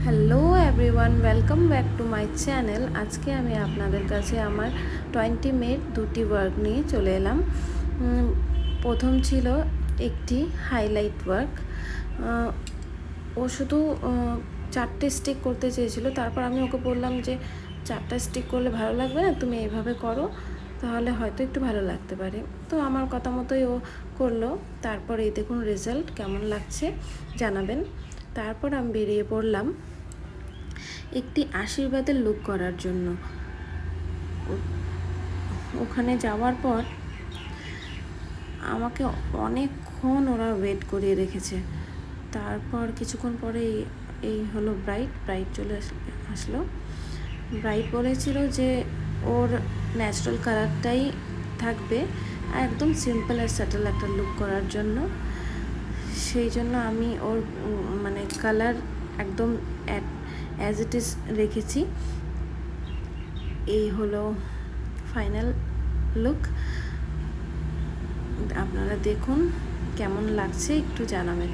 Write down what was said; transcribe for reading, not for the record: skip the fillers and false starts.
Hello everyone, welcome back to my channel. আজকে আমি আপনাদের কাছে আমার 20 মিনিট দুটি ওয়ার্ক নিয়ে চলে এলাম। প্রথম ছিল একটি হাইলাইট ওয়ার্ক। ও শুধু 4টে স্টিক করতে চেয়েছিল। তারপর আমি ওকে বললাম যে 4টা স্টিক করলে ভালো লাগবে না, তুমি এইভাবে করো, তাহলে হয়তো একটু ভালো লাগতে পারে। তো আমার কথা মতোই ও করলো। তারপর এই দেখুন রেজাল্ট কেমন লাগছে জানাবেন। তারপর আমি বেরিয়ে পড়লাম একটি আশীর্বাদের লুক করার জন্য। ওখানে যাওয়ার পর আমাকে অনেকক্ষণ ওরা ওয়েট করিয়ে রেখেছে। তারপর কিছুক্ষণ পরে এই হলো ব্রাইট চলে আসলো। ব্রাইট বলেছিল যে ওর ন্যাচারাল কালারটাই থাকবে, একদম সিম্পল আর স্যাটেল একটা লুক করার জন্য। সেই জন্য আমি ওর মানে কালার একদম অ্যাজ ইট ইজ রেখেছি। এই হলো ফাইনাল লুক। আপনারা দেখুন কেমন লাগছে, একটু জানাবেন।